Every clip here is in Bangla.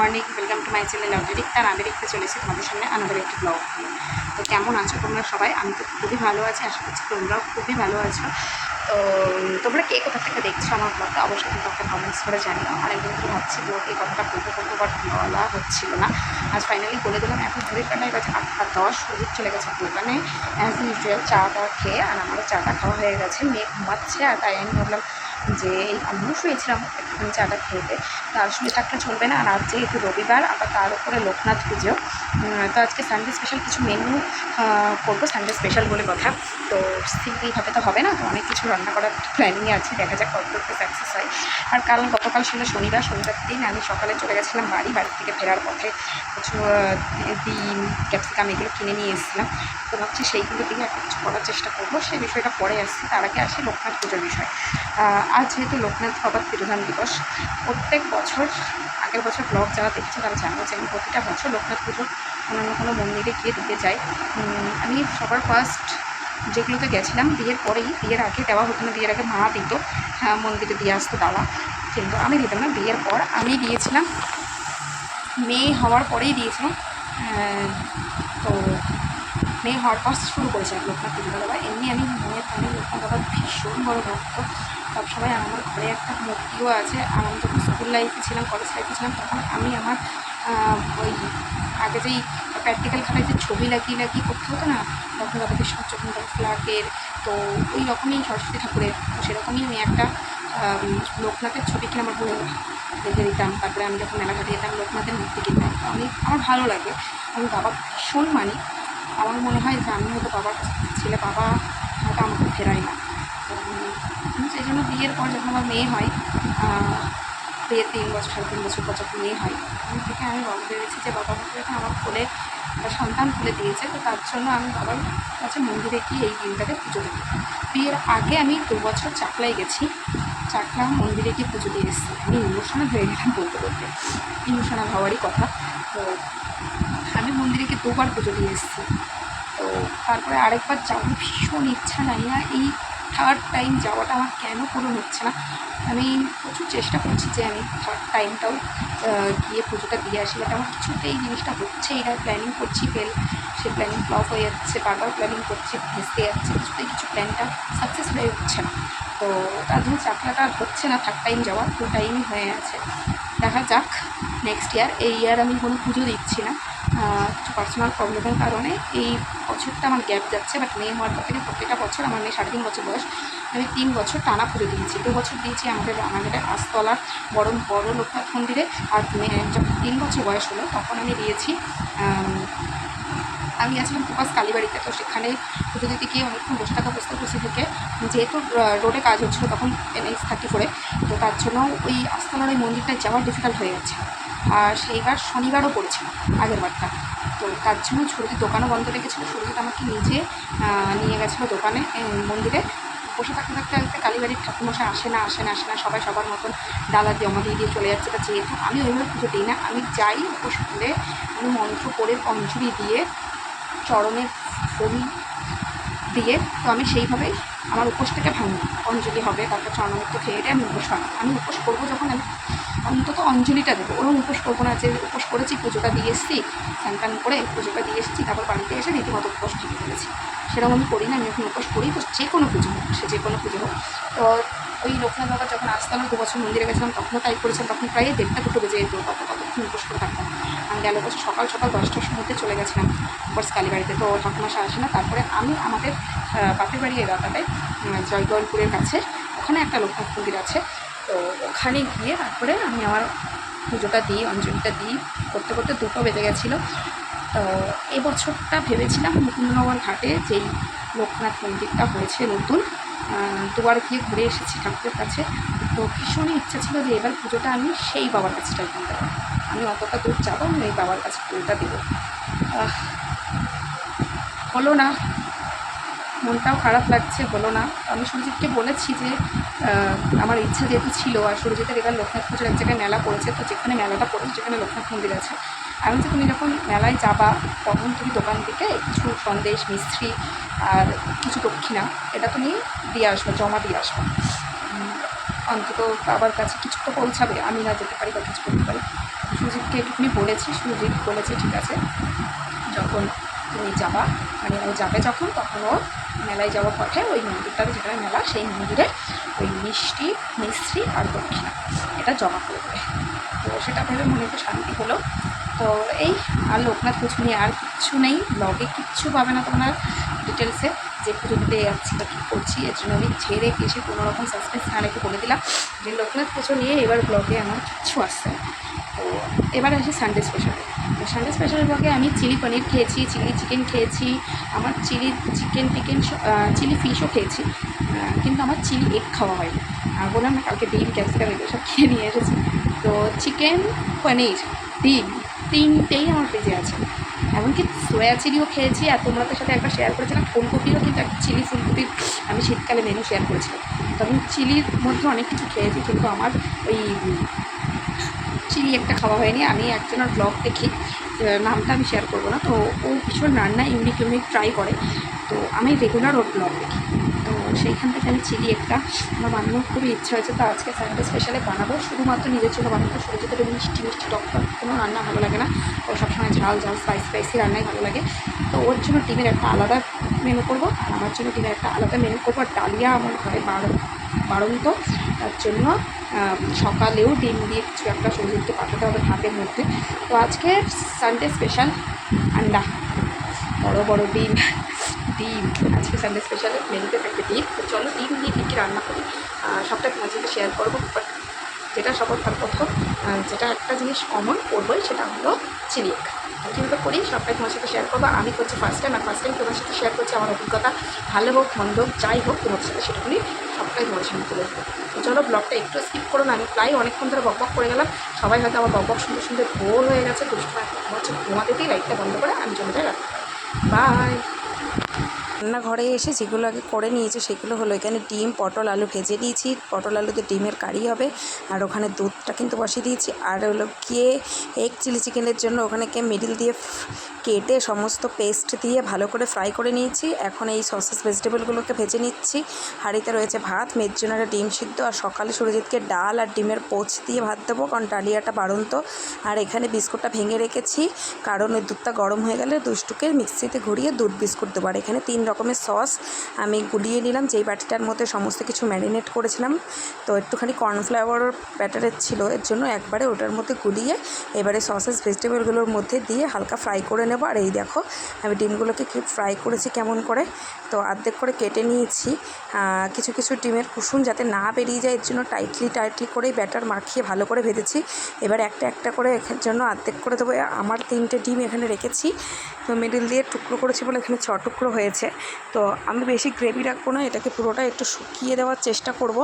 Morning, welcome to my channel already. তার আমি দেখতে চলেছি তোমাদের সামনে আনাদের একটি ব্লগ নিয়ে। তো কেমন আছো তোমরা সবাই? আমি তো খুবই ভালো আছি, আশা করছি তোমরাও খুবই ভালো আছো। তো তোমরা কে কোথা থেকে দেখছো আমার ব্লগটা অবশ্যই কিন্তু একটা কমেন্টস করে জানিও। অনেকদিন ধরে ভাবছি ব্লগে কথাটা বলবো বাট বলা হচ্ছিল না। আজ ফাইনালি বলে দিলাম। এখন ঘড়ির কাটায় গেছে 8:10, সুজিত চলে গেছে দোকানে অ্যাজ ইউজুয়াল চাটা খেয়ে, আর আমারও চাটা খাওয়া হয়ে গেছে। মেয়ে ঘুমাচ্ছে, আর তাই আমি ভাবলাম যে আমিও শুয়েছিলাম একটুখানি চাটা খেতে। তো আর শুয়ে থাকলে চলবে না, আর আজ যেহেতু রবিবার, আবার তার উপরে লোকনাথ পুজো। তো আজকে সানডে স্পেশাল কিছু মেনু করবো, সানডে স্পেশাল বলে কথা। তো সিম্পলভাবে তো হবে না, তো অনেক কিছু রান্না করার প্ল্যানিংয়ে আছে, দেখা যাক কতটুকু সাকসেস হয়। আর গতকাল ছিল শনিবার দিন আমি সকালে চলে গেছিলাম বাড়ি থেকে ফেরার পথে কিছু ডিম, ক্যাপসিকাম এগুলো কিনে নিয়ে এসেছিলাম। তো ভাবছি সেইগুলো দিয়ে একটা কিছু করার চেষ্টা করবো, সেই বিষয়টা পরে আসছি। তার আগে আসি লোকনাথ পুজোর বিষয়। আজ যেহেতু লোকনাথ বাবার তিরোধান দিবস, প্রত্যেক বছর, আগের বছর ব্লগ যারা দেখছে তারা জানো যে আমি প্রতিটা বছর লোকনাথ পুজো কোনো না কোনো মন্দিরে গিয়ে দিতে যাই। আমি সবার ফার্স্ট যেগুলোতে গেছিলাম বিয়ের পরেই, বিয়ের আগে দেওয়া হতো না, বিয়ের আগে মা দিত, হ্যাঁ মন্দিরে দিয়ে আসতো দাওয়া, কিন্তু আমি দিতাম না। বিয়ের পর আমি দিয়েছিলাম, মেয়ে হওয়ার পরেই দিয়েছিলাম। তো মেয়ে হওয়ার পর শুরু করেছিলাম লোকনাথ পুজো দেওয়া। এমনি আমি মনের প্রাণে লোকনাথ বাবার ভীষণ বড় ভক্ত। সবসময় আমার ঘরে একটা মূর্তিও আছে। আর আমি যখন স্কুল লাইফে ছিলাম, কলেজ লাইফে ছিলাম, তখন আমি আমার ওই আগে যেই প্র্যাকটিক্যাল খাতায় যে ছবি লাগিয়ে করতে হতো না, তখন তাদের সচেতনতা ফ্ল্যাগের, তো ওই রকমই সরস্বতী ঠাকুরের, তো সেরকমই আমি একটা লোকনাথের ছবি কিনে আমার বলে রেখে দিতাম। তারপরে আমি যখন মেলাঘাটে যেতাম লোকনাথের মূর্তি কিনতাম। আমার ভালো লাগে, আমি বাবা ভীষণ মানি। আমার মনে হয় যে আমি হয়তো বাবার ছেলে, বাবা হয়তো আমাকে ফেরায় না। সেই জন্য বিয়ের পর যখন আমার মেয়ে হয়, বিয়ের 3 বছর 3.5 বছর পর যখন মেয়ে হয়, তখন থেকে আমি বড় ভেবেছি যে বাবা আমাকে যখন আমার কোলে সন্তান তুলে দিয়েছে, তো তার জন্য আমি বাবার কাছে মন্দিরে গিয়ে এই দিনটাকে পুজো দিই। বিয়ের আগে আমি 2 বছর চাকলায় গেছি, চাকলা মন্দিরে গিয়ে পুজো দিয়ে এসেছি। আমি ইমোশনাল হয়ে গেলাম বলতে, ইমোশনাল হওয়ারই কথা। তো আমি মন্দিরে গিয়ে 2বার পুজো দিয়ে এসেছি। তো তারপরে আরেকবার যাওয়ার ভীষণ ইচ্ছা, জানি না এই থার্ড টাইম যাওয়াটা আমার কেন পূরণ হচ্ছে না। আমি প্রচুর চেষ্টা করছি যে আমি থার্ড টাইমটাও গিয়ে পুজোটা দিয়ে আসি, বাট আমার কিছুতেই জিনিসটা হচ্ছেই না। প্ল্যানিং করছি, সে প্ল্যানিং ফ্লপ হয়ে যাচ্ছে, বারবার প্ল্যানিং করছি, ভেস্তে যাচ্ছে, কিছুতেই কিছু প্ল্যানটা সাকসেস হয়ে উঠছে না। তো তার জন্য চাকরাটা আর হচ্ছে না থার্ড টাইম যাওয়া, 2 টাইমই হয়ে আছে। দেখা যাক নেক্সট ইয়ার। এই ইয়ার আমি কোনো পুজো দিচ্ছি না, কিছু পার্সোনাল প্রবলেমের কারণে এই বছরটা আমার গ্যাপ যাচ্ছে। বাট মেয়ে হওয়ার পর থেকে প্রত্যেকটা বছর, আমার মেয়ে 3.5 বছর বয়স, আমি 3 বছর টানা পুজো দিয়েছি। 2 বছর দিয়েছি আমাদের রানাঘাটের আস্তলার বড় লোকনাথ মন্দিরে, আর যখন 3 বছর বয়স হলো তখন আমি দিয়েছি, আমি গেছিলাম প্রকাশ কালীবাড়িতে। তো সেখানে পুজো দিতে গিয়ে অনেকক্ষণ বসে থেকে, যেহেতু রোডে কাজ হচ্ছিলো তখন NH-34, তো তার জন্য ওই আস্তানার ওই মন্দিরটায় যাওয়ার ডিফিকাল্ট হয়ে যাচ্ছে। আর সেইবার শনিবারও পড়েছিল, আগের বারটা। তো তার জন্য সুরজিৎ দোকানও বন্ধ রেখেছিলো। সুরজিৎ আমাকে নিজে নিয়ে গেছিলো দোকানে, মন্দিরে। বসে থাকতে কালীবাড়ির ঠাকুরমশাই আসে না, সবাই সবার মতন ডালা জমা দিয়ে চলে যাচ্ছে। তা যেহেতু আমি ওইভাবে পুজো দিই না, আমি যাই উপোস খুলে, আমি মন্ত্র করে অঞ্জলি দিয়ে চরণে ফুল দিয়ে, তো আমি সেইভাবেই আমার উপোসটাকে ভাঙি। অঞ্জলি হবে, তারপর চরণামৃত খেয়ে আমি উপোস ভাঙি। আমি উপোস করবো যখন, আমি অন্তত অঞ্জলিটা দেবো, ওরকম উপোস করবো না যে উপোস করেছি, পুজোটা দিয়ে এসেছি, স্নান করে পুজোটা দিয়ে এসেছি, তারপর বাড়িতে এসে রীতিমতো উপোস ভেঙে ফেলেছি। সেরকম আমি করি না। আমি যখন উপোস করি, তো যে কোনো পুজো হোক, সে যে কোনো পুজো হোক। তো ওই লোকনাথ বাবা যখন আসতাম, 2 বছর মন্দিরে গেছিলাম, তখনও তাই করেছিলাম। তখন প্রায় 1:30-2 বেজে যেত, ততক্ষণ উপোস করে থাকতাম। আমি গেল বছর সকাল 10টার মধ্যে চলে গেছিলাম উপোস কালীবাড়িতে। তো ঠাকুরমশাই আসে না। তারপরে আমি আমাদের বাপের বাড়ি এলাকাটায়, জয়গলপুরের কাছে, ওখানে একটা লোকনাথ মন্দির আছে। তো ওখানে গিয়ে তারপরে আমি আমার পুজোটা দিই, অঞ্জলিটা দিই, করতে 2টো বেজে গেছিলো। তো এই বছরটা ভেবেছিলাম মুকুন্দনগর ঘাটে যেই লোকনাথ মন্দিরটা হয়েছে নতুন, 2বার গিয়ে ঘুরে এসেছি ঠাকুরের কাছে। তো ভীষণই ইচ্ছা ছিল যে এবার পুজোটা আমি সেই বাবার কাছটাই কিনতে পারি। আমি অতটা দূর যাবো, আমি এই বাবার কাছে পুজোটা দেবো। হলো না, মনটাও খারাপ লাগছে, হলো না। আমি সুরজিৎকে বলেছি যে আমার ইচ্ছা যেহেতু ছিল, আর সুরজিতের এবার লোকনাথ পুজোর এক জায়গায় মেলা পড়েছে, তো যেখানে মেলাটা পড়েছে যেখানে লোকনাথ মন্দির আছে, আমি যে তুমি যখন মেলায় যাবা তখন তুমি দোকান থেকে কিছু সন্দেশ, মিষ্টি আর কিছু দক্ষিণা, এটা তুমি দিয়ে আসবে, জমা দিয়ে আসবে। অন্তত বাবার কাছে কিছু তো পৌঁছাবে, আমি না যেতে পারি বা কিছু করতে পারি। সুজিতকে একটুখানি বলেছি, সুজিত বলেছে ঠিক আছে, যখন তুমি যাবা মানে ও যাবে যখন, তখন ও মেলায় যাওয়ার পথে ওই মন্দিরটাতে যেখানে মেলা, সেই মন্দিরে ওই মিষ্টি, মিষ্টি আর দক্ষিণা এটা জমা করে দেবে। তো সেটা ভেবে মনে একটু শান্তি হলো। তো এই আর লোকনাথ পুজো নিয়ে আর কিচ্ছু নেই, ব্লগে কিচ্ছু পাবে না তোমরা ডিটেলসে, যে পুজো দিতে যাচ্ছি বা কী করছি। এর জন্য আমি ছেড়ে এসে কোনোরকম সাসপেন্স না রেখে বলে দিলাম যে লোকনাথ পুজো নিয়ে এবার ব্লগে আমার কিচ্ছু আসছে না। তো এবার আসি সানডে স্পেশালে। তো সানডে স্পেশাল ব্লগে আমি চিলি পনির খেয়েছি, চিলি চিকেন খেয়েছি, আমার চিলি চিকেন চিলি ফিশও খেয়েছি, কিন্তু আমার চিলি এগ খাওয়া হয়নি। আর বললাম না কালকে ডিম ক্যাপসিকাম এগুলো সব খেয়ে নিয়ে এসেছি। তো চিকেন, পনির, ডিম তিনটেই আমার ফ্রিজে আছে। এমনকি সোয়া চিলিও খেয়েছি, আর তোমাদের সাথে একটা শেয়ার করেছিলাম ফুলকপিরও, কিন্তু একটা চিলি ফুলকপির আমি শীতকালে মেনু শেয়ার করেছিলাম। তো আমি চিলির মধ্যে অনেক কিছু খেয়েছি, কিন্তু আমার ওই চিলি একটা খাওয়া হয়নি। আমি একজনের ব্লগ দেখি, নামটা আমি শেয়ার করবো না, তো ও ভীষণ রান্না ইউনিক ইউনিক ট্রাই করে, তো আমি রেগুলার ওর ব্লগ দেখি। তো সেইখান থেকে আমি চিলি একটা আমার বানানোর খুবই ইচ্ছা হয়েছে। তো আজকে সানডে স্পেশালে বানাবো, শুধুমাত্র নিজের জন্য বানাবো। সুরজিতের মিষ্টি মিষ্টি টক কোনো রান্না ভালো লাগে না, ও সবসময় ঝাল ঝাল স্পাইসি রান্নাই ভালো লাগে। তো ওর জন্য ডিমের একটা আলাদা মেনু করবো, আর আমার জন্য ডিমের একটা আলাদা মেনু করবো। আর ডালিয়া আমার ঘরে বাড়ন্ত, তার জন্য সকালেও ডিম দিয়ে কিছু একটা সুরজিতকে পাঠাতে হবে ভাতের মধ্যে। তো আজকে সানডে স্পেশাল আন্ডা, বড় বড় ডিম, আজকে সানডে স্পেশালে মেনুতে থাকবে ডিম। তো চলো ডিম দিয়ে কী কী রান্না করি সবটা তোমার সাথে শেয়ার করবো। বাট যেটা সবার প্রথম যেটা একটা জিনিস কমন করবোই, সেটা হলো চিলি এগ। কীভাবে করি সবটাই তোমার সাথে শেয়ার করবো। আমি করছি ফার্স্ট টাইম, আর ফার্স্ট টাইম তোমার সাথে শেয়ার করছি আমার অভিজ্ঞতা, ভালো হোক মন্দ যাই হোক তোমার সাথে সেটুকুনি সবটাই তোমার সামনে তুলে দেবো। তো চলো ব্লগটা একটু স্কিপ করো না, আমি প্রায় অনেকক্ষণ ধরে বকবক করে গেলাম। সবাই হয়তো আমার বকবক শুনতে শুনতে বোর হয়ে গেছে, দুষ্টু হচ্ছে, ঘুমাতেতেই লাইটটা বন্ধ করে আমি চলে যাই রাখতে। বাই। রান্নাঘরে এসে যেগুলো আগে করে নিয়েছি সেগুলো হলো, এখানে ডিম পটল আলু ভেজে দিয়েছি, পটল আলুতে ডিমের কারি হবে, আর ওখানে দুধটা কিন্তু বসিয়ে দিয়েছি। আর হলো গিয়ে এগ চিলি চিকেনের জন্য ওখানে মিডিল দিয়ে কেটে সমস্ত পেস্ট দিয়ে ভালো করে ফ্রাই করে নিয়েছি। এখন এই সসেস ভেজিটেবলগুলোকে ভেজে নিচ্ছি। হাঁড়িতে রয়েছে ভাত, মেয়ের জন্য একটা ডিম সিদ্ধ, আর সকালে সুরজিৎকে ডাল আর ডিমের পোচ দিয়ে ভাত দেবো, কারণ ডালিয়াটা বাড়ন্ত। আর এখানে বিস্কুটটা ভেঙে রেখেছি, কারণ ওই দুধটা গরম হয়ে গেলে দুষ্টুকে মিক্সিতে ঘুরিয়ে দুধ বিস্কুট দেবো। আর এখানে 3 রকমের সস আমি গুলিয়ে নিলাম, যেই বাটিটার মধ্যে সমস্ত কিছু ম্যারিনেট করেছিলাম। তো একটুখানি কর্নফ্লাওয়ারের ব্যাটারের ছিল, এর জন্য একবারে ওটার মধ্যে গুলিয়ে এবারে সসেস ভেজিটেবলগুলোর মধ্যে দিয়ে হালকা ফ্রাই করে নেব। আর এই দেখো আমি ডিমগুলোকে ফ্রাই করেছি কেমন করে, তো অর্ধেক করে কেটে নিয়েছি। কিছু কিছু ডিমের কুসুম যাতে না বেরিয়ে যায়, এর জন্য টাইটলি করেই ব্যাটার মাখিয়ে ভালো করে ভেজেছি। এবার একটা একটা করে এর জন্য অর্ধেক করে দেবো। আমার 3টে ডিম এখানে রেখেছি, তো মিডিল দিয়ে টুকরো করেছি বলে এখানে 6 টুকরো হয়েছে। তো আমি বেশি গ্রেভি রাখবো না, এটাকে পুরোটা একটু শুকিয়ে দেওয়ার চেষ্টা করব।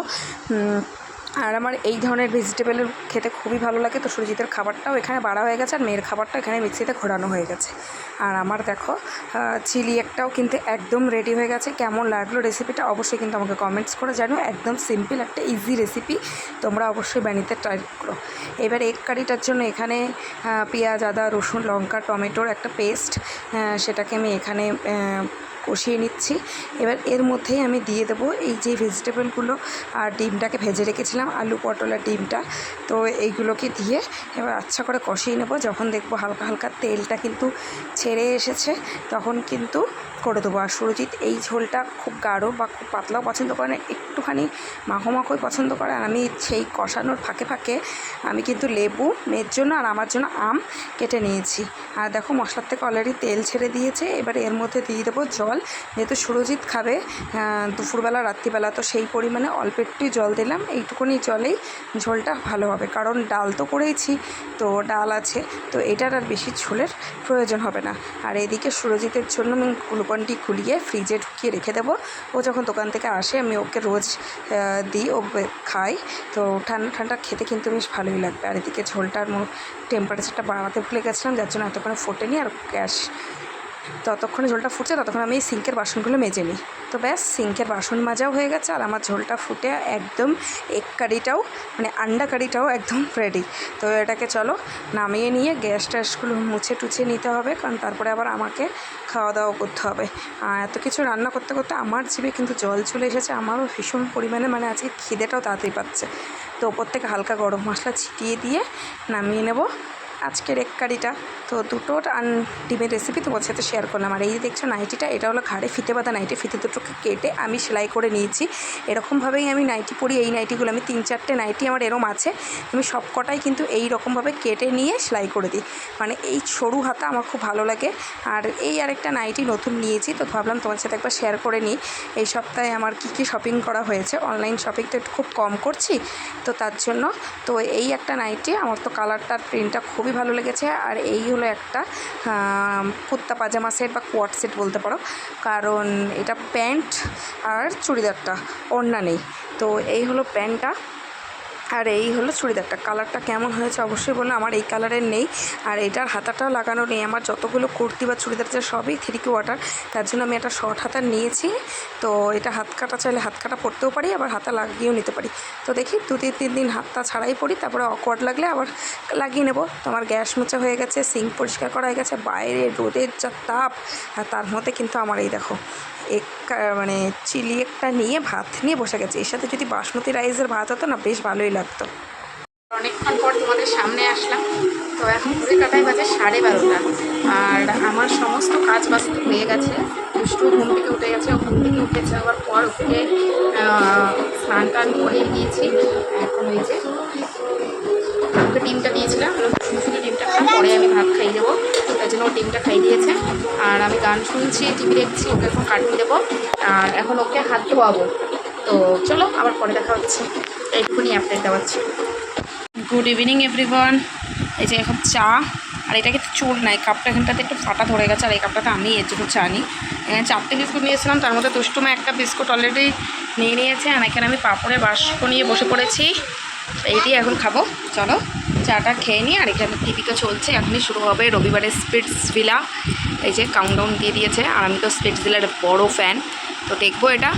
আর আমার এই ধরনের ভেজিটেবলের খেতে খুবই ভালো লাগে। তো সুরজিতের খাবারটাও এখানে বাড়া হয়ে গেছে, আর মেয়ের খাবারটাও এখানে মিক্সিতে ঘোরানো হয়ে গেছে। আর আমার দেখো চিলি একটাও কিন্তু একদম রেডি হয়ে গেছে। কেমন লাগলো রেসিপিটা অবশ্যই কিন্তু আমাকে কমেন্টস করে জানো। একদম সিম্পল একটা ইজি রেসিপি, তোমরা অবশ্যই বানিয়ে ট্রাই করো। এবার এগ কারিটার জন্য এখানে পেঁয়াজ, আদা, রসুন, লঙ্কা, টমেটোর একটা পেস্ট, সেটাকে আমি এখানে কষিয়ে নিচ্ছি। এবার এর মধ্যেই আমি দিয়ে দেবো এই যে ভেজিটেবলগুলো আর ডিমটাকে ভেজে রেখেছিলাম, আলু পটল আর ডিমটা। তো এইগুলোকে দিয়ে এবার আচ্ছা করে কষিয়ে নেব। যখন দেখবো হালকা হালকা তেলটা কিন্তু ছেড়ে এসেছে, তখন কিন্তু করে দেবো। আর সুরজিৎ এই ঝোলটা খুব গাঢ় বা খুব পাতলাও পছন্দ করে না, একটুখানি মাখোই পছন্দ করে। আর আমি সেই কষানোর ফাঁকে ফাঁকে আমি কিন্তু লেবু মেয়ের জন্য আর আমার জন্য আম কেটে নিয়েছি। আর দেখো মশলার থেকে অলরেডি তেল ছেড়ে দিয়েছে। এবার এর মধ্যে দিয়ে দেবো জল, যেহেতু সুরজিৎ খাবে দুপুরবেলা রাত্রিবেলা, তো সেই পরিমাণে অল্প একটুই জল দিলাম। এইটুকুনি জলেই ঝোলটা ভালো হবে, কারণ ডাল তো করেইছি, তো ডাল আছে, তো এটার আর বেশি ঝোলের প্রয়োজন হবে না। আর এদিকে সুরজিতের জন্য আমি গ্লুকনডি গুলিয়ে ফ্রিজে ঢুকিয়ে রেখে দেবো। ও যখন দোকান থেকে আসে আমি ওকে রোজ দিই, ও খাই। তো ঠান্ডা ঠান্ডা খেতে কিন্তু বেশ ভালোই লাগবে। আর এদিকে ঝোলটার টেম্পারেচারটা বাড়াতে ভুলে গেছিলাম, যার জন্য এতক্ষণে ফোটেনি। আর গ্যাস ততক্ষণে ঝোলটা ফুটছে, ততক্ষণ আমি সিঙ্কের বাসনগুলো মেজে নিই। তো ব্যাস সিঙ্কের বাসন মাজাও হয়ে গেছে, আর আমার ঝোলটা ফুটে একদম এগ কারিটাও মানে আন্ডা কারিটাও একদম রেডি। তো এটাকে চলো নামিয়ে নিয়ে গ্যাস ট্যাসগুলো মুছে টুছে নিতে হবে, কারণ তারপরে আবার আমাকে খাওয়া দাওয়া করতে হবে। এত কিছু রান্না করতে করতে আমার জিভে কিন্তু জল চলে এসেছে, আমারও ভীষণ পরিমাণে, মানে আজকে খিদেটাও তাড়াতাড়ি পাচ্ছে। তো ওপর থেকে হালকা গরম মশলা ছিটিয়ে দিয়ে নামিয়ে নেব। আজকের এক কারিটা। তো দুটো ডিমের রেসিপি তোমার সাথে শেয়ার করলাম। আর এই যে দেখছো নাইটিটা, এটা হলো ঘাড়ে ফিতে বাঁধা নাইটি। ফিতে দুটোকে কেটে আমি সেলাই করে নিয়েছি। এরকমভাবেই আমি নাইটি পরি। এই নাইটিগুলো আমি 3-4টে নাইটি আমার এরম আছে, আমি সব কটাই কিন্তু এই রকমভাবে কেটে নিয়ে সেলাই করে দিই। মানে এই সরু হাতা আমার খুব ভালো লাগে। আর এই আরেকটা নাইটি নতুন নিয়েছি, তো ভাবলাম তোমার সাথে একবার শেয়ার করে নিই এই সপ্তাহে আমার কী শপিং করা হয়েছে। অনলাইন শপিং তো একটু খুব কম করছি, তো তার জন্য। তো এই একটা নাইটি, আমার তো কালারটার প্রিন্টটা খুবই ভালো লেগেছে। আর এই হলো একটা কুর্তা পাজামা সেট বা কোয়াট সেট বলতে পারো, কারণ এটা প্যান্ট আর চুড়িদারটা, ওড়না নেই। তো এই হলো প্যান্টটা আর এই হলো চুড়িদারটা। কালারটা কেমন হয়েছে অবশ্যই বললো। আমার এই কালারের নেই, আর এটার হাতাটাও লাগানো নেই। আমার যতগুলো কুর্তি বা চুড়িদার সবই 3/4, তার জন্য আমি একটা শর্ট হাতা নিয়েছি। তো এটা হাত কাটা চাইলে হাত কাটা পরতেও পারি, আবার হাতা লাগিয়েও নিতে পারি। তো দেখি 2-3 দিন হাতটা ছাড়াই পরি, তারপরে অকওয়ার্ড লাগলে আবার লাগিয়ে নেব। তো আমার গ্যাস মোছা হয়ে গেছে, সিঙ্ক পরিষ্কার করা হয়ে গেছে। বাইরে রোদের যা তাপ, আর তার মধ্যে কিন্তু আমার এই দেখো মানে চিলি একটা নিয়ে ভাত নিয়ে বসে গেছে। এর সাথে যদি বাসমতি রাইসের ভাত হতো না, বেশ ভালোই লাগতো। অনেকক্ষণ পর তোমাদের সামনে আসলাম। তো এখন ঘুরে কাটায় বাজে 12:30, আর আমার সমস্ত কাজ বাজ হয়ে গেছে। দুষ্টু ঘুম থেকে উঠে গেছে, ও ঘুম থেকে উঠেছে আবার পর উঠে স্নান টান করিয়ে দিয়েছি। এখন ওই যে ওকে ডিমটা দিয়েছিলাম, শুধু ডিমটা খা, পরে আমি ভাত খাইয়ে দেবো, তার জন্য ও ডিমটা খাইয়ে দিয়েছে। আর আমি গান শুনছি, টিভি দেখছি, ওকে এখন কাটিয়ে দেবো। আর এখন ওকে হাত ধোয়াবো। তো চলো আবার পরে দেখা হচ্ছে, এইটুকুনি আপডেট দেওয়াচ্ছি। Good evening everyone. এই যে এখন চা, আর এটা কিন্তু চুল নাই, কাপটা এখানটাতে একটু ফাটা ধরে গেছে। আর এই কাপটাতে আমি এর জন্য চা নিই। এখানে 4টে বিস্কুট নিয়েছিলাম, তার মধ্যে দুষ্টুমা একটা বিস্কুট অলরেডি নিয়ে নিয়েছে। আর এখানে আমি পাঁপড়ের বাস্ক নিয়ে বসে পড়েছি, এই দিয়ে এখন খাবো। চলো চাটা খেয়ে নিই। আর এখানে টিভি তো চলছে, এখনই শুরু হবে রবিবারের স্পিটসভিলা। এই যে কাউন্টডাউন দিয়ে দিয়েছে, আর আমি তো স্পিটসভিলার বড় ফ্যান, তো দেখবো এটা।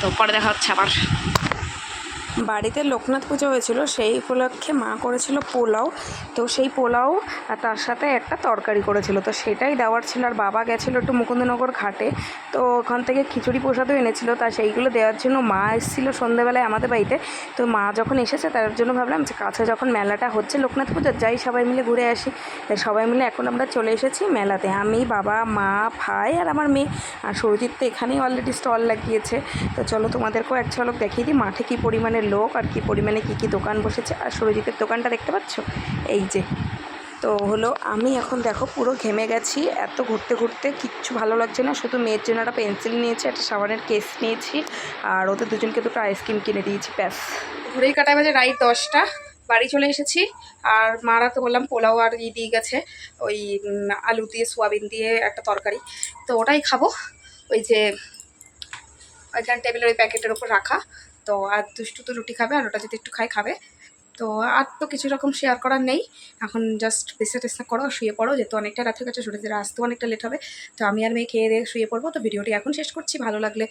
তো পরে দেখা হচ্ছে আবার। বাড়িতে লোকনাথ পুজো হয়েছিল, সেই উপলক্ষে মা করেছিল পোলাও। তো সেই পোলাও আর তার সাথে একটা তরকারি করেছিল, তো সেটাই দেওয়ার ছিল। আর বাবা গেছিলো একটু মুকুন্দনগর ঘাটে, তো ওখান থেকে খিচুড়ি প্রসাদও এনেছিল। তা সেইগুলো দেওয়ার জন্য মা এসেছিলো সন্ধ্যেবেলায় আমাদের বাড়িতে। তো মা যখন এসেছে, তার জন্য ভাবলাম যে কাছে যখন মেলাটা হচ্ছে লোকনাথ পুজোর, যাই সবাই মিলে ঘুরে আসি। তাই সবাই মিলে এখন আমরা চলে এসেছি মেলাতে, আমি, বাবা, মা, ভাই আর আমার মেয়ে। আর সুরজিৎ তো এখানেই অলরেডি স্টল লাগিয়েছে। তো চলো তোমাদেরকেও এক ঝলক দেখিয়ে দিই মাঠে কী পরিমাণে লোক আর কী পরিমাণে কী দোকান বসেছে। আর সুরজিতের দোকানটা দেখতে পাচ্ছ, এই যে। তো হলো আমি এখন দেখো পুরো ঘেমে গেছি, এত ঘুরতে ঘুরতে কিচ্ছু ভালো লাগছে না। শুধু মেয়ের জন্য একটা পেন্সিল নিয়েছি, একটা সাবানের কেস নিয়েছি, আর ওদের দুজনকে দুটো আইসক্রিম কিনে দিয়েছি, ব্যাস। ঘুরেই কাটায় বাজে রাত 10টা, বাড়ি চলে এসেছি। আর মারা তো বললাম পোলাও আর দিয়ে গেছে, ওই আলু দিয়ে সোয়াবিন দিয়ে একটা তরকারি, তো ওটাই খাবো। ওই যে ওইখানে টেবিলের ওই প্যাকেটের ওপর রাখা। তো আর দুষ্টু তো রুটি খাবে, আর ওটা যদি একটু খাবে। তো আর তো কিছু রকম শেয়ার করার নেই। এখন জাস্ট বিছনা টিছনা করো, শুয়ে পড়ো, যেহেতু অনেকটা রাত হয়ে গেছে, সূর্যের আসতেও অনেকটা লেট হবে। তো আমি আর মেয়ে খেয়ে দিয়ে শুয়ে পড়বো। তো ভিডিওটি এখন শেষ করছি, ভালো লাগলে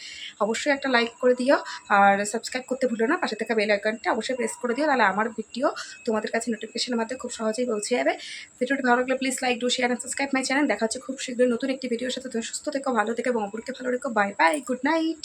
অবশ্যই একটা লাইক করে দিও, আর সাবস্ক্রাইব করতে ভুলো না। পাশে থাকা বেল আইকনটা অবশ্যই প্রেস করে দিও, তাহলে আমার ভিডিও তোমাদের কাছে নোটিফিকেশনের মাধ্যমে খুব সহজেই পৌঁছে যাবে। ভিডিওটি ভালো লাগলে please like, do, share and subscribe my channel. দেখা হচ্ছে খুব শীঘ্রই নতুন একটি ভিডিওর সাথে। সুস্থ থেকো, ভালো থেকো এবং অপরকে ভালো রেখো। Bye bye, good night.